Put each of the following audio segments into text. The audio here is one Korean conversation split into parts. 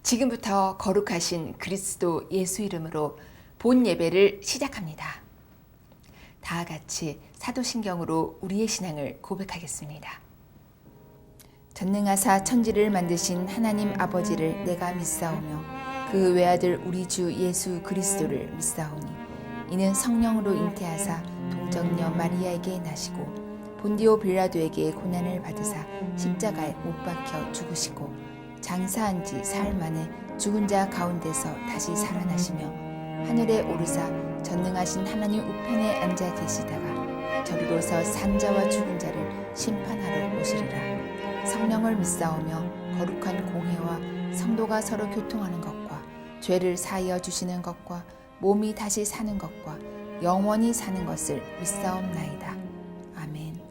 지금부터 거룩하신 그리스도 예수 이름으로 본 예배를 시작합니다. 다 같이 사도신경으로 우리의 신앙을 고백하겠습니다. 전능하사 천지를 만드신 하나님 아버지를 내가 믿사오며 그 외아들 우리 주 예수 그리스도를 믿사오니 이는 성령으로 잉태하사 동정녀 마리아에게 나시고 본디오 빌라도에게 고난을 받으사 십자가에 못 박혀 죽으시고 장사한 지 사흘 만에 죽은 자 가운데서 다시 살아나시며 하늘에 오르사 전능하신 하나님 우편에 앉아 계시다가 저리로서 산 자와 죽은 자를 심판하러 오시리라. 성령을 믿사오며 거룩한 공회와 성도가 서로 교통하는 것과 죄를 사하여 주시는 것과 몸이 다시 사는 것과 영원히 사는 것을 믿사옵나이다. 아멘.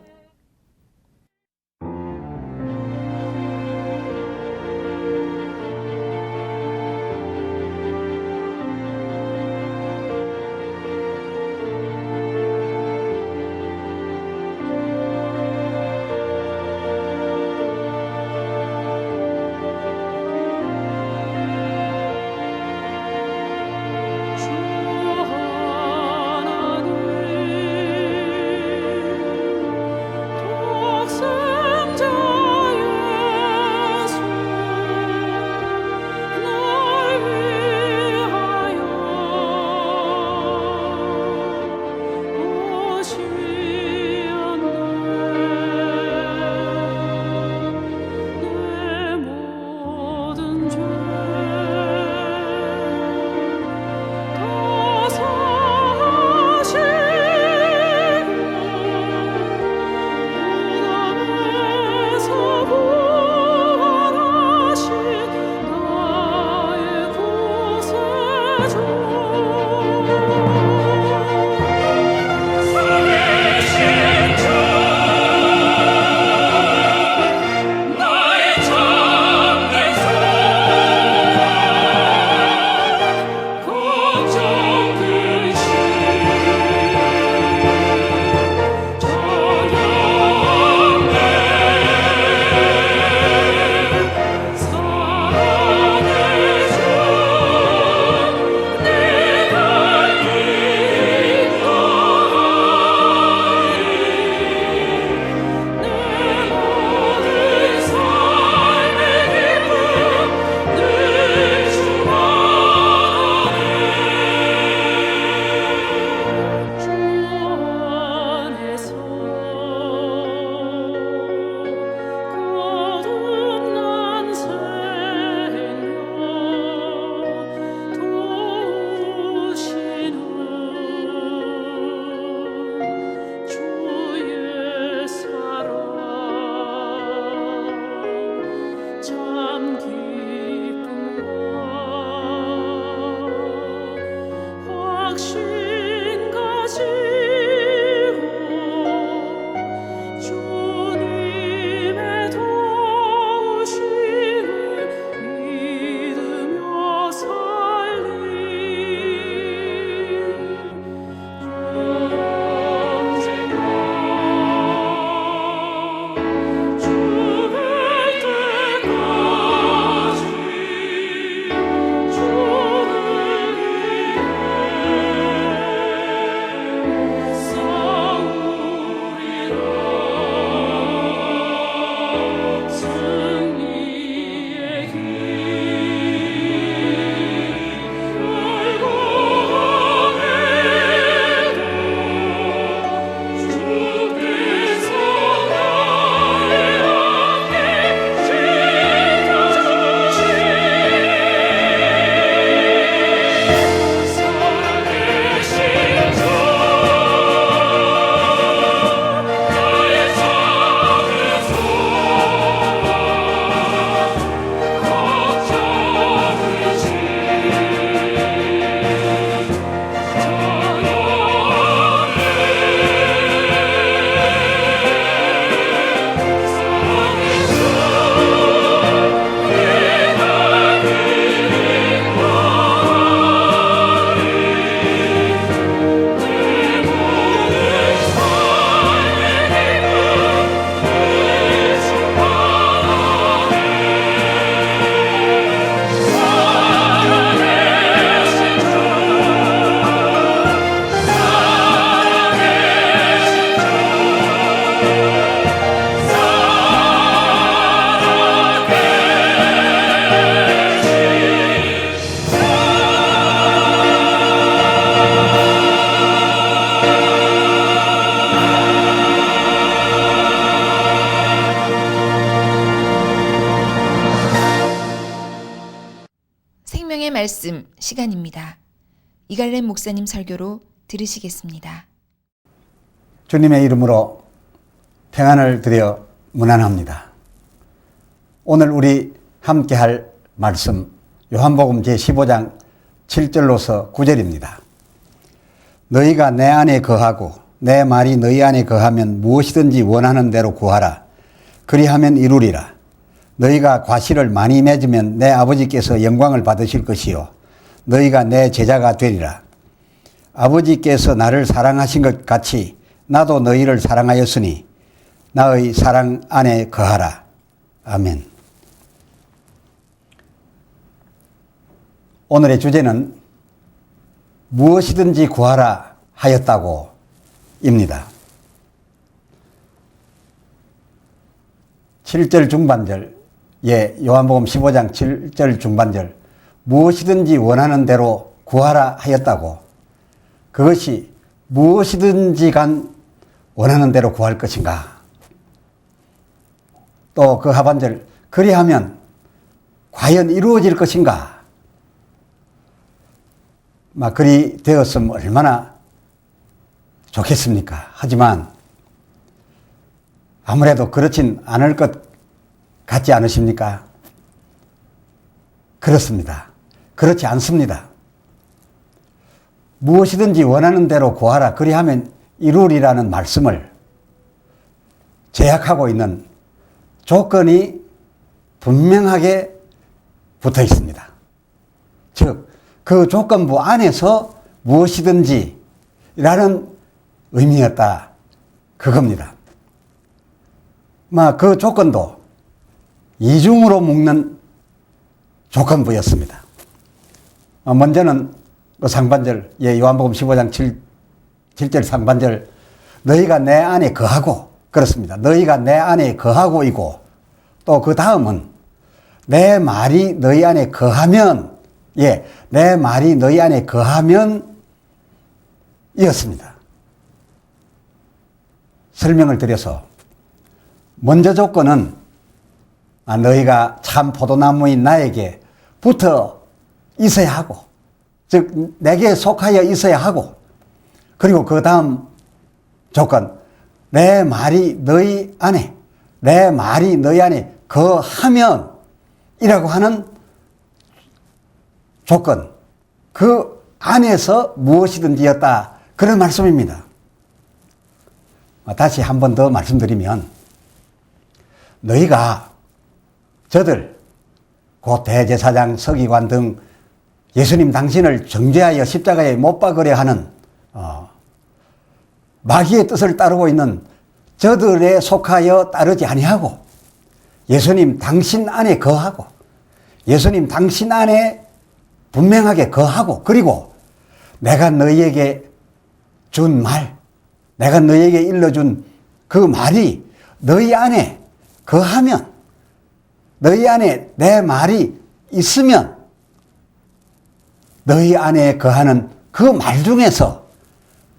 말씀 시간입니다. 이갈렘 목사님 설교로 들으시겠습니다. 주님의 이름으로 평안을 드려 문안합니다. 오늘 우리 함께 할 말씀 요한복음 제15장 7절로서 9절입니다. 너희가 내 안에 거하고 내 말이 너희 안에 거하면 무엇이든지 원하는 대로 구하라. 그리하면 이루리라. 너희가 과실을 많이 맺으면 내 아버지께서 영광을 받으실 것이요 너희가 내 제자가 되리라. 아버지께서 나를 사랑하신 것 같이 나도 너희를 사랑하였으니 나의 사랑 안에 거하라. 아멘. 오늘의 주제는 무엇이든지 구하라 하였다고 입니다. 7절 중반절, 요한복음 15장 7절 중반절, 무엇이든지 원하는 대로 구하라 하였다고, 그것이 무엇이든지 간 원하는 대로 구할 것인가? 또 그 하반절, 그리하면 과연 이루어질 것인가? 그리 되었으면 얼마나 좋겠습니까? 하지만 아무래도 그렇진 않을 것 같지 않으십니까? 그렇습니다. 그렇지 않습니다. 무엇이든지 원하는 대로 구하라. 그리하면 이루리라는 말씀을 제약하고 있는 조건이 분명하게 붙어 있습니다. 즉, 그 조건부 안에서 무엇이든지 라는 의미였다. 그겁니다. 그 조건도 이중으로 묶는 조건부였습니다. 먼저는 그 상반절, 요한복음 15장 7절 상반절, 너희가 내 안에 거하고, 그렇습니다. 너희가 내 안에 거하고 이고, 또 그 다음은 내 말이 너희 안에 거하면, 내 말이 너희 안에 거하면 이었습니다. 설명을 드려서, 먼저 조건은 너희가 참 포도나무인 나에게 붙어 있어야 하고, 즉 내게 속하여 있어야 하고, 그리고 그 다음 조건, 내 말이 너희 안에 거하면 이라고 하는 조건, 그 안에서 무엇이든지였다, 그런 말씀입니다. 다시 한 번 더 말씀드리면, 너희가 저들 곧 대제사장, 서기관 등 예수님 당신을 정죄하여 십자가에 못 박으려 하는 마귀의 뜻을 따르고 있는 저들에 속하여 따르지 아니하고, 예수님 당신 안에 거하고, 예수님 당신 안에 분명하게 거하고, 그리고 내가 너희에게 준 말, 내가 너희에게 일러준 그 말이 너희 안에 거하면, 너희 안에 내 말이 있으면, 너희 안에 거하는 그 말 중에서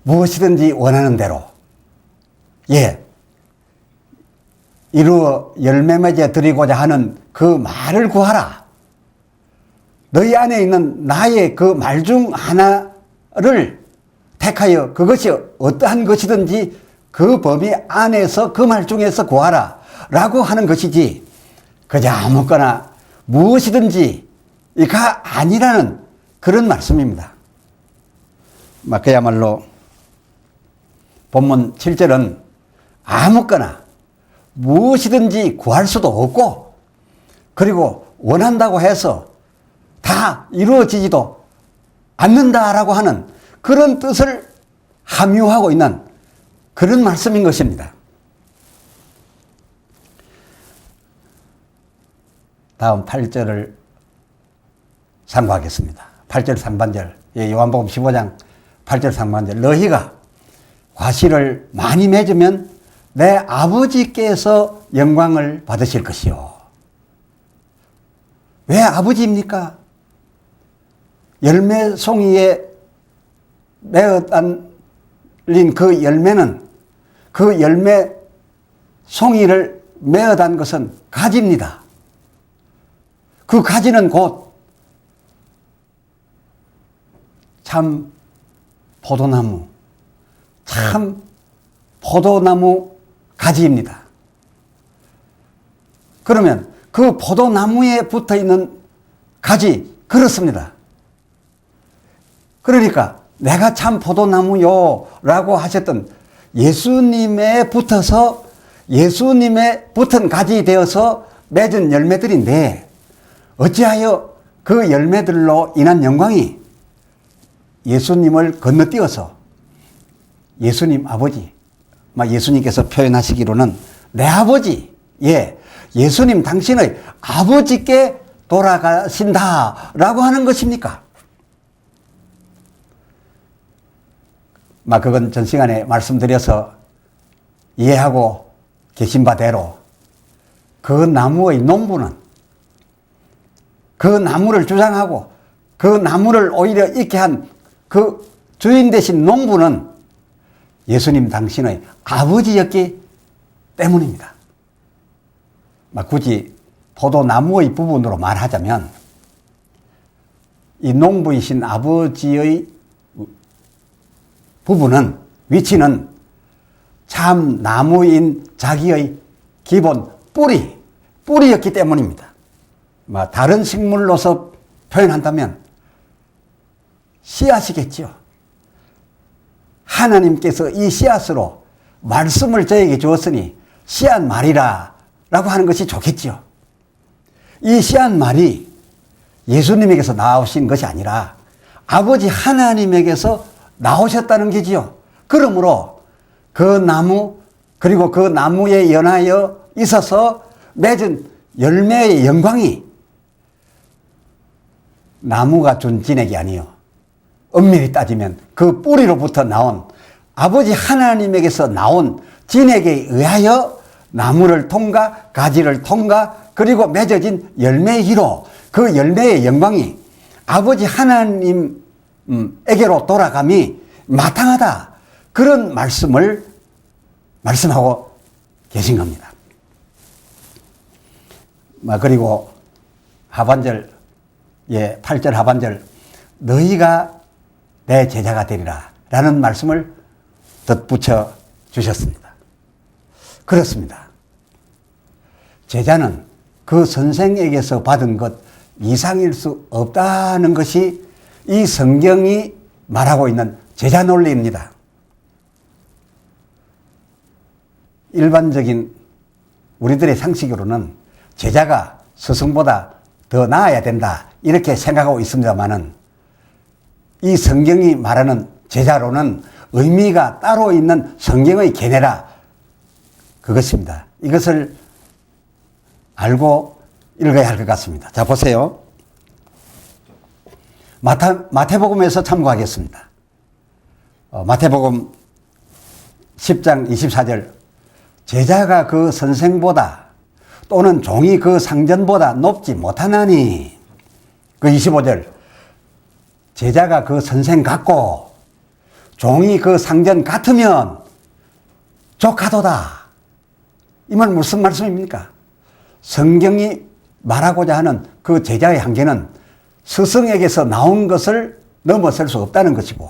무엇이든지 원하는 대로, 이루어 열매 맺어 드리고자 하는 그 말을 구하라. 너희 안에 있는 나의 그 말 중 하나를 택하여 그것이 어떠한 것이든지 그 범위 안에서 그 말 중에서 구하라 라고 하는 것이지, 그저 아무거나 무엇이든지가 아니라는 그런 말씀입니다. 그야말로 본문 7절은 아무거나 무엇이든지 구할 수도 없고, 그리고 원한다고 해서 다 이루어지지도 않는다라고 하는 그런 뜻을 함유하고 있는 그런 말씀인 것입니다. 다음 8절을 상고하겠습니다. 8절 상반절, 요한복음 15장 8절 상반절, 너희가 과실을 많이 맺으면 내 아버지께서 영광을 받으실 것이요. 왜 아버지입니까? 열매 송이에 매어 달린 그 열매는, 그 열매 송이를 매어 단 것은 가지입니다. 그 가지는 곧 참 포도나무, 참 포도나무 가지입니다. 그러면 그 포도나무에 붙어 있는 가지, 그렇습니다. 그러니까 내가 참 포도나무요 라고 하셨던 예수님에 붙어서 예수님에 붙은 가지 되어서 맺은 열매들인데 어찌하여 그 열매들로 인한 영광이 예수님을 건너뛰어서 예수님 아버지, 예수님께서 표현하시기로는 내 아버지, 예수님 당신의 아버지께 돌아가신다라고 하는 것입니까? 그건 전 시간에 말씀드려서 이해하고 계신 바대로 그 나무의 농부는 그 나무를 주장하고 그 나무를 오히려 있게 한 그 주인 되신 농부는 예수님 당신의 아버지였기 때문입니다. 굳이 포도나무의 부분으로 말하자면 이 농부이신 아버지의 부분은, 위치는 참 나무인 자기의 기본 뿌리였기 때문입니다. 다른 식물로서 표현한다면 씨앗이겠죠. 하나님께서 이 씨앗으로 말씀을 저에게 주었으니 씨앗 말이라 라고 하는 것이 좋겠죠. 이 씨앗 말이 예수님에게서 나오신 것이 아니라 아버지 하나님에게서 나오셨다는 게지요. 그러므로 그 나무, 그리고 그 나무에 연하여 있어서 맺은 열매의 영광이 나무가 준 진액이 아니요, 엄밀히 따지면 그 뿌리로부터 나온 아버지 하나님에게서 나온 진액에 의하여 나무를 통과, 가지를 통과, 그리고 맺어진 열매이로 그 열매의 영광이 아버지 하나님에게로 돌아감이 마땅하다, 그런 말씀을 말씀하고 계신 겁니다. 그리고 하반절, 8절 하반절, 너희가 내 제자가 되리라 라는 말씀을 덧붙여 주셨습니다. 그렇습니다. 제자는 그 선생에게서 받은 것 이상일 수 없다는 것이 이 성경이 말하고 있는 제자 논리입니다. 일반적인 우리들의 상식으로는 제자가 스승보다 더 나아야 된다 이렇게 생각하고 있습니다만은, 이 성경이 말하는 제자로는 의미가 따로 있는 성경의 견해라, 그것입니다. 이것을 알고 읽어야 할 것 같습니다. 자, 보세요. 마태복음에서 참고하겠습니다. 마태복음 10장 24절, 제자가 그 선생보다 또는 종이 그 상전보다 높지 못하나니. 그 25절, 제자가 그 선생 같고 종이 그 상전 같으면 족하도다. 이 말 무슨 말씀입니까? 성경이 말하고자 하는 그 제자의 한계는 스승에게서 나온 것을 넘어설 수 없다는 것이고,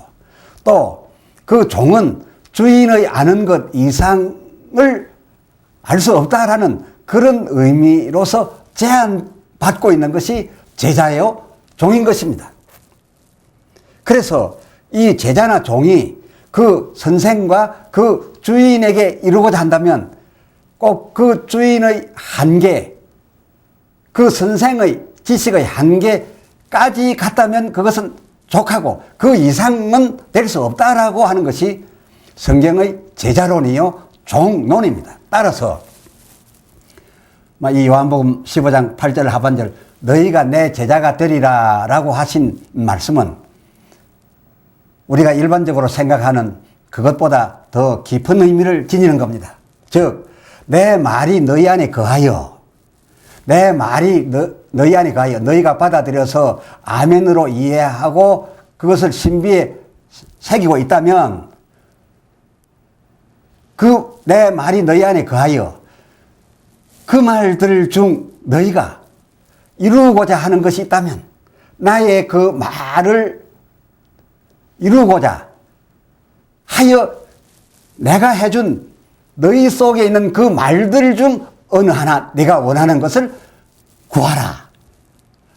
또 그 종은 주인의 아는 것 이상을 알 수 없다라는 그런 의미로서 제한받고 있는 것이 제자요, 종인 것입니다. 그래서 이 제자나 종이 그 선생과 그 주인에게 이루고자 한다면 꼭 그 주인의 한계, 그 선생의 지식의 한계까지 갔다면 그것은 족하고 그 이상은 될 수 없다라고 하는 것이 성경의 제자론이요, 종론입니다. 따라서 이 요한복음 15장 8절 하반절, 너희가 내 제자가 되리라 라고 하신 말씀은 우리가 일반적으로 생각하는 그것보다 더 깊은 의미를 지니는 겁니다. 즉, 내 말이 너희 안에 거하여, 내 말이 너희 안에 거하여 너희가 받아들여서 아멘으로 이해하고 그것을 신비에 새기고 있다면, 그 내 말이 너희 안에 거하여 그 말들 중 너희가 이루고자 하는 것이 있다면, 나의 그 말을 이루고자 하여 내가 해준 너희 속에 있는 그 말들 중 어느 하나 네가 원하는 것을 구하라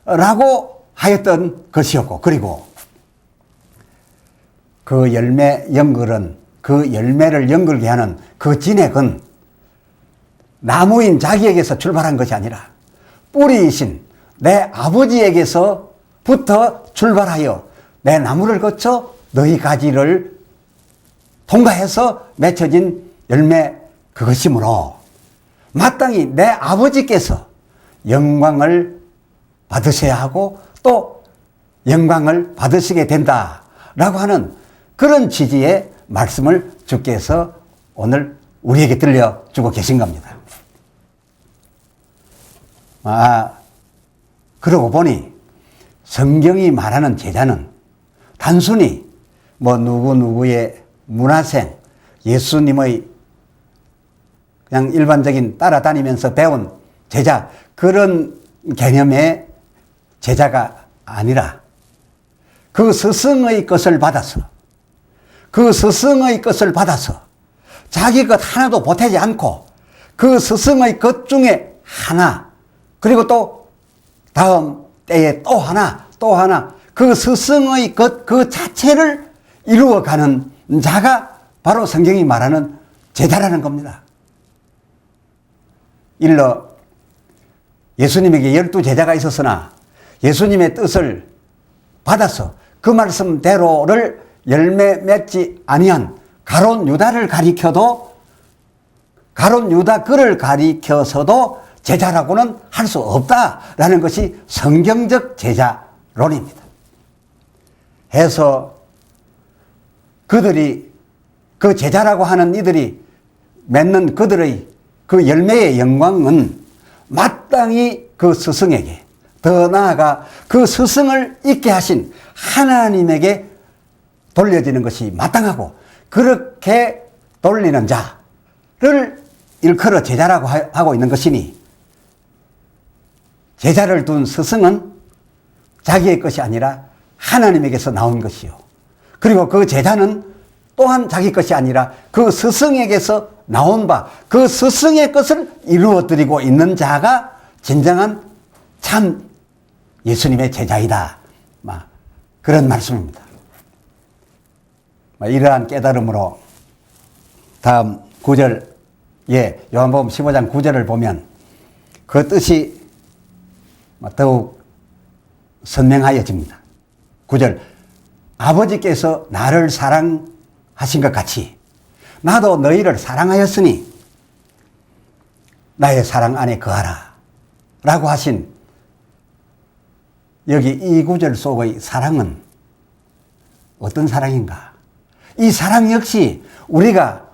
라고 하였던 것이었고, 그리고 그 열매 연글은, 그 열매를 연글게 하는 그 진액은 나무인 자기에게서 출발한 것이 아니라 뿌리이신 내 아버지에게서부터 출발하여 내 나무를 거쳐 너희 가지를 통과해서 맺혀진 열매, 그것이므로 마땅히 내 아버지께서 영광을 받으셔야 하고 또 영광을 받으시게 된다라고 하는 그런 취지의 말씀을 주께서 오늘 우리에게 들려주고 계신 겁니다. 그러고 보니 성경이 말하는 제자는 단순히 뭐 누구누구의 문화생, 예수님의 그냥 일반적인 따라다니면서 배운 제자, 그런 개념의 제자가 아니라 그 스승의 것을 받아서, 그 스승의 것을 받아서 자기 것 하나도 보태지 않고 그 스승의 것 중에 하나, 그리고 또 다음 때에 또 하나, 또 하나, 그 스승의 것 그 자체를 이루어가는 자가 바로 성경이 말하는 제자라는 겁니다. 일러 예수님에게 12제자가 있었으나 예수님의 뜻을 받아서 그 말씀대로를 열매 맺지 아니한 가룟 유다를 가리켜도, 가룟 유다 그를 가리켜서도 제자라고는 할 수 없다라는 것이 성경적 제자론입니다. 해서 그들이, 그 제자라고 하는 이들이 맺는 그들의 그 열매의 영광은 마땅히 그 스승에게, 더 나아가 그 스승을 있게 하신 하나님에게 돌려지는 것이 마땅하고, 그렇게 돌리는 자를 일컬어 제자라고 하고 있는 것이니, 제자를 둔 스승은 자기의 것이 아니라 하나님에게서 나온 것이요, 그리고 그 제자는 또한 자기 것이 아니라 그 스승에게서 나온 바, 그 스승의 것을 이루어드리고 있는 자가 진정한 참 예수님의 제자이다, 그런 말씀입니다. 이러한 깨달음으로 다음 9절에, 요한복음 15장 9절을 보면 그 뜻이 더욱 선명하여집니다. 9절, 아버지께서 나를 사랑하신 것 같이 나도 너희를 사랑하였으니 나의 사랑 안에 거하라 라고 하신, 여기 이 구절 속의 사랑은 어떤 사랑인가? 이 사랑 역시 우리가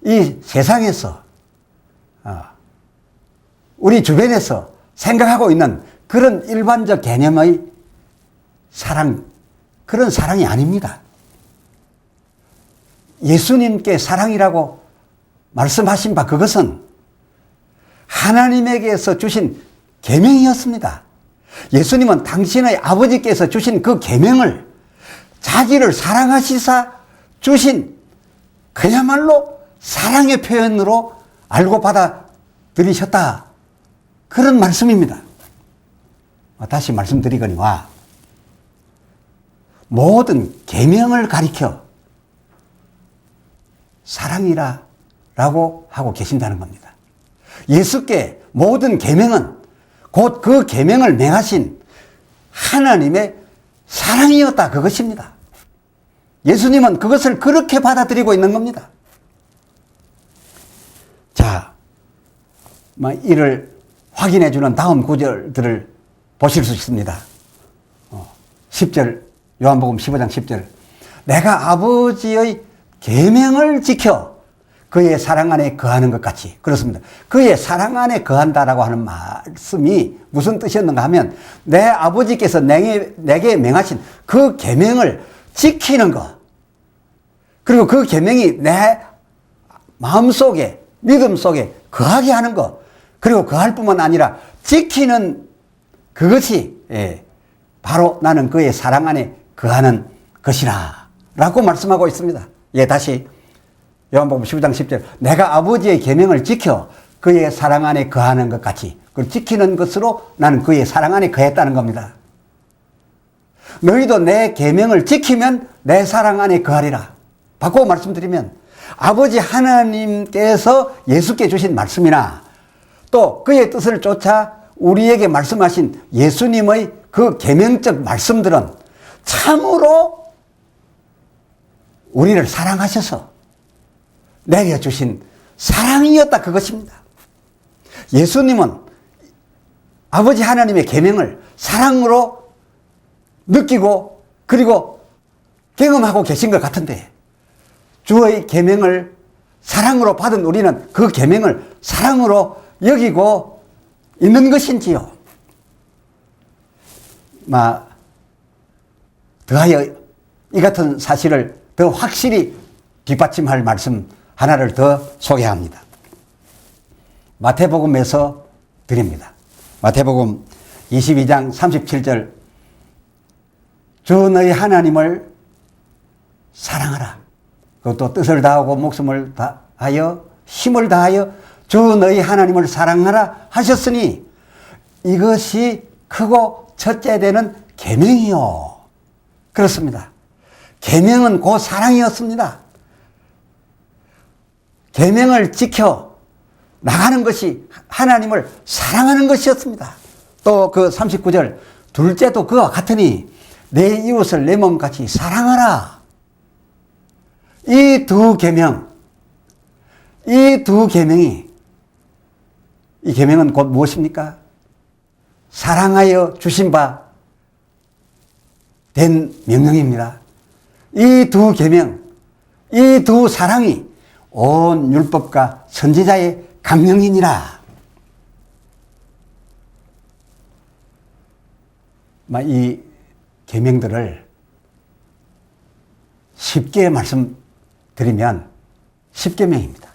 이 세상에서, 우리 주변에서 생각하고 있는 그런 일반적 개념의 사랑, 그런 사랑이 아닙니다. 예수님께 사랑이라고 말씀하신 바, 그것은 하나님에게서 주신 계명이었습니다. 예수님은 당신의 아버지께서 주신 그 계명을 자기를 사랑하시사 주신 그야말로 사랑의 표현으로 알고 받아들이셨다, 그런 말씀입니다. 다시 말씀드리거니와 모든 계명을 가리켜 사랑이라 라고 하고 계신다는 겁니다. 예수께 모든 계명은 곧 그 계명을 맹하신 하나님의 사랑이었다, 그것입니다. 예수님은 그것을 그렇게 받아들이고 있는 겁니다. 자, 이를 확인해 주는 다음 구절들을 보실 수 있습니다. 10절, 요한복음 15장 10절. 내가 아버지의 계명을 지켜 그의 사랑 안에 거하는 것 같이. 그렇습니다. 그의 사랑 안에 거한다라고 하는 말씀이 무슨 뜻이었는가 하면, 내 아버지께서 내게 명하신 그 계명을 지키는 것, 그리고 그 계명이 내 마음속에, 믿음 속에 거하게 하는 것, 그리고 거할 뿐만 아니라 지키는 그것이 바로 나는 그의 사랑 안에 거하는 것이라 라고 말씀하고 있습니다. 예, 다시 요한복음 15장 10절. 내가 아버지의 계명을 지켜 그의 사랑 안에 거하는 것 같이, 그걸 지키는 것으로 나는 그의 사랑 안에 거했다는 겁니다. 너희도 내 계명을 지키면 내 사랑 안에 거하리라. 바꾸어 말씀드리면 아버지 하나님께서 예수께 주신 말씀이나 또 그의 뜻을 쫓아 우리에게 말씀하신 예수님의 그 계명적 말씀들은 참으로 우리를 사랑하셔서 내려주신 사랑이었다, 그것입니다. 예수님은 아버지 하나님의 계명을 사랑으로 느끼고 그리고 경험하고 계신 것 같은데, 주의 계명을 사랑으로 받은 우리는 그 계명을 사랑으로 여기고 있는 것인지요? 더하여 이 같은 사실을 더 확실히 뒷받침할 말씀 하나를 더 소개합니다. 마태복음에서 드립니다. 마태복음 22장 37절. 주 너희 하나님을 사랑하라. 그것도 뜻을 다하고 목숨을 다하여 힘을 다하여 주 너희 하나님을 사랑하라 하셨으니 이것이 크고 첫째 되는 계명이요. 그렇습니다. 계명은 곧 사랑이었습니다. 계명을 지켜 나가는 것이 하나님을 사랑하는 것이었습니다. 또 그 39절. 둘째도 그와 같으니 내 이웃을 내 몸같이 사랑하라. 이 두 계명, 이 계명은 곧 무엇입니까? 사랑하여 주신 바 된 명령입니다. 이 두 계명, 이 두 사랑이 온 율법과 선지자의 강령이니라. 이 계명들을 쉽게 말씀드리면 10계명입니다.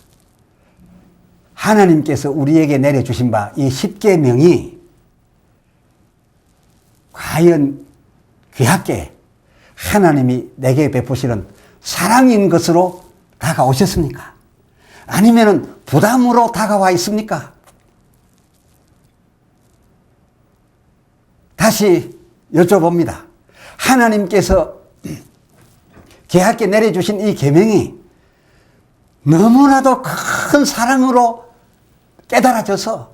하나님께서 우리에게 내려주신 바 이 10계명이 과연 귀하게 하나님이 내게 베푸시는 사랑인 것으로 다가오셨습니까? 아니면 부담으로 다가와 있습니까? 다시 여쭤봅니다. 하나님께서 귀하게 내려주신 이 계명이 너무나도 큰 사랑으로 깨달아져서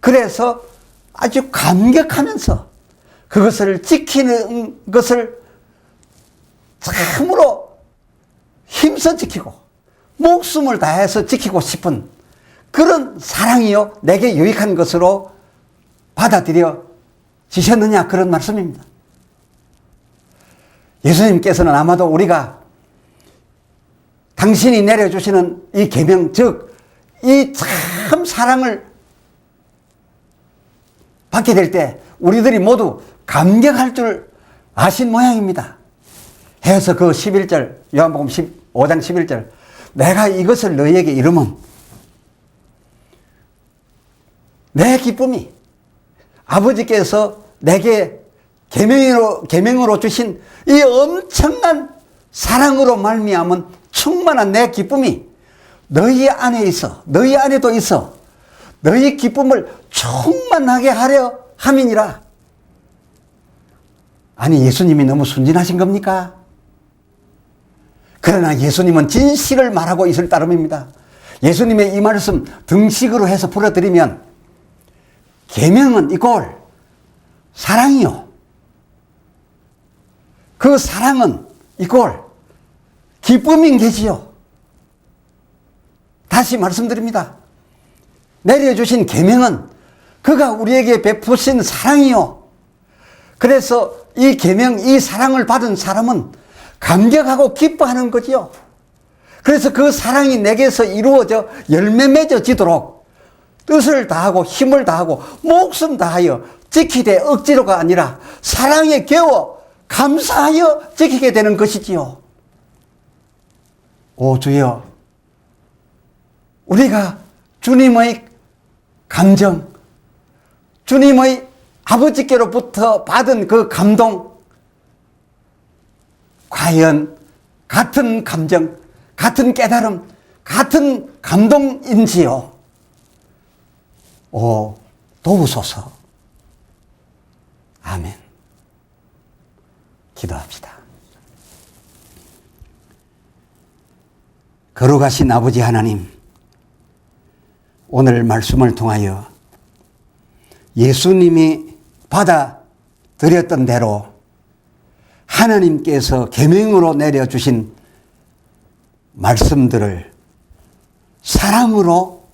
그래서 아주 감격하면서 그것을 지키는 것을 참으로 힘써 지키고 목숨을 다해서 지키고 싶은 그런 사랑이요 내게 유익한 것으로 받아들여지셨느냐, 그런 말씀입니다. 예수님께서는 아마도 우리가 당신이 내려주시는 이 계명, 즉 이 참 사랑을 받게 될 때 우리들이 모두 감격할 줄 아신 모양입니다. 해서 그 11절, 요한복음 15장 11절. 내가 이것을 너희에게 이르면 내 기쁨이 아버지께서 내게 계명으로 주신 이 엄청난 사랑으로 말미암은 충만한 내 기쁨이 너희 안에 있어, 너희 안에도 있어 너희 기쁨을 충만하게 하려 함이니라. 아니, 예수님이 너무 순진하신 겁니까? 그러나 예수님은 진실을 말하고 있을 따름입니다. 예수님의 이 말씀 등식으로 해서 풀어드리면 계명은 이꼴 사랑이요, 그 사랑은 이꼴 기쁨인 게지요. 다시 말씀드립니다. 내려주신 계명은 그가 우리에게 베푸신 사랑이요. 그래서 이 계명, 이 사랑을 받은 사람은 감격하고 기뻐하는 거지요. 그래서 그 사랑이 내게서 이루어져 열매 맺어지도록 뜻을 다하고 힘을 다하고 목숨 다하여 지키되 억지로가 아니라 사랑에 겨워 감사하여 지키게 되는 것이지요. 오 주여, 우리가 주님의 감정, 주님의 아버지께로부터 받은 그 감동, 과연 같은 감정, 같은 깨달음, 같은 감동인지요? 도우소서. 아멘. 기도합시다. 걸어가신 아버지 하나님, 오늘 말씀을 통하여 예수님이 받아들였던 대로 하나님께서 계명으로 내려주신 말씀들을 사랑으로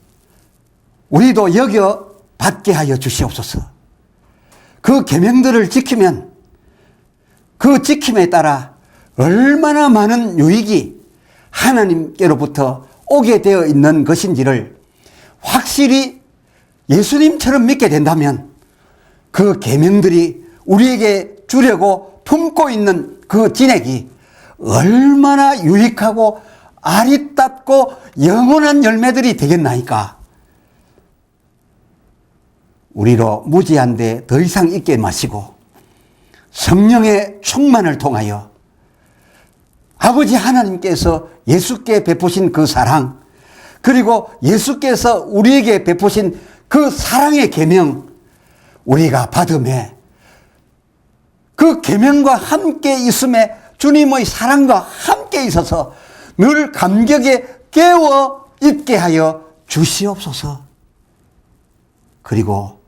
우리도 여겨 받게 하여 주시옵소서. 그 계명들을 지키면 그 지킴에 따라 얼마나 많은 유익이 하나님께로부터 오게 되어 있는 것인지를 확실히 예수님처럼 믿게 된다면 그 계명들이 우리에게 주려고 품고 있는 그 진액이 얼마나 유익하고 아리답고 영원한 열매들이 되겠나이까. 우리로 무지한 데 더 이상 있게 마시고 성령의 충만을 통하여 아버지 하나님께서 예수께 베푸신 그 사랑, 그리고 예수께서 우리에게 베푸신 그 사랑의 계명, 우리가 받음에 그 계명과 함께 있음에 주님의 사랑과 함께 있어서 늘 감격에 깨어 있게 하여 주시옵소서. 그리고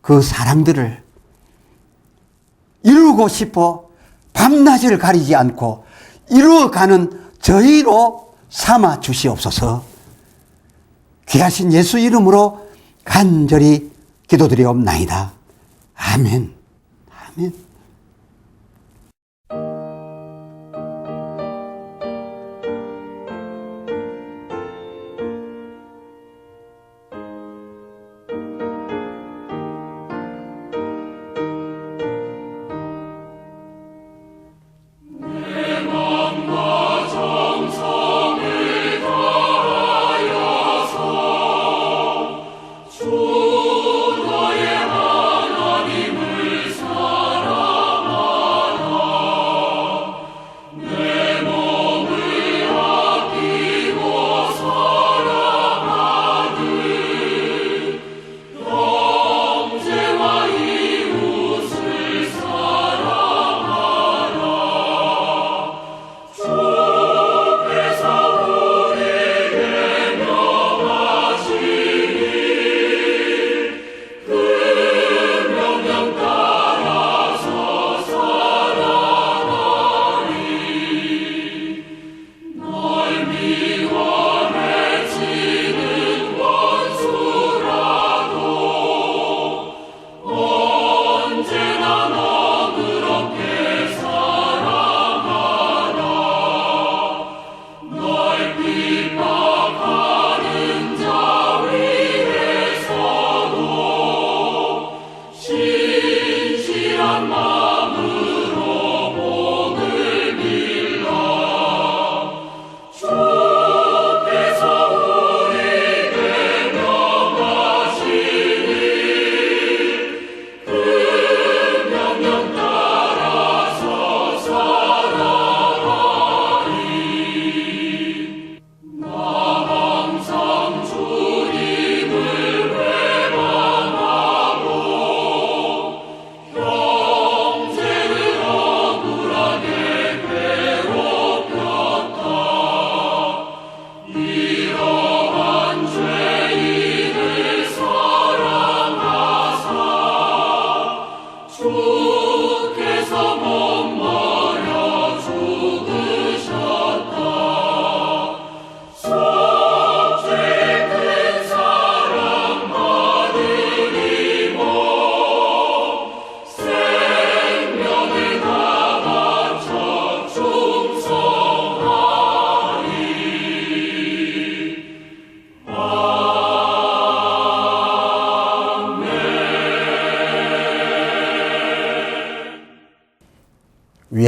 그 사랑들을 이루고 싶어 밤낮을 가리지 않고 이루어가는 저희로 삼아 주시옵소서. 귀하신 예수 이름으로 간절히 기도드리옵나이다. 아멘. 아멘.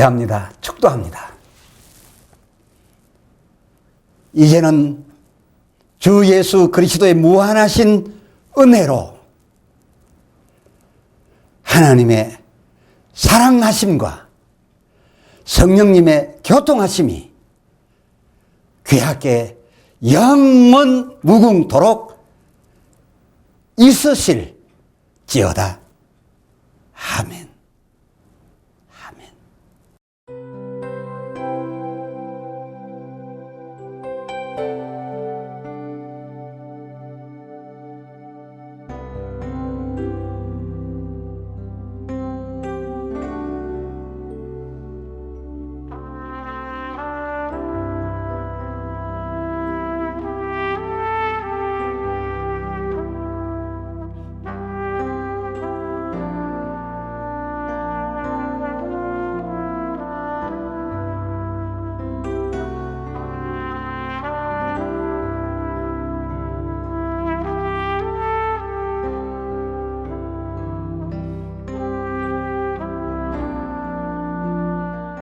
위합니다. 축도합니다. 이제는 주 예수 그리스도의 무한하신 은혜로 하나님의 사랑하심과 성령님의 교통하심이 귀하게 영원 무궁토록 있으실지어다. 아멘.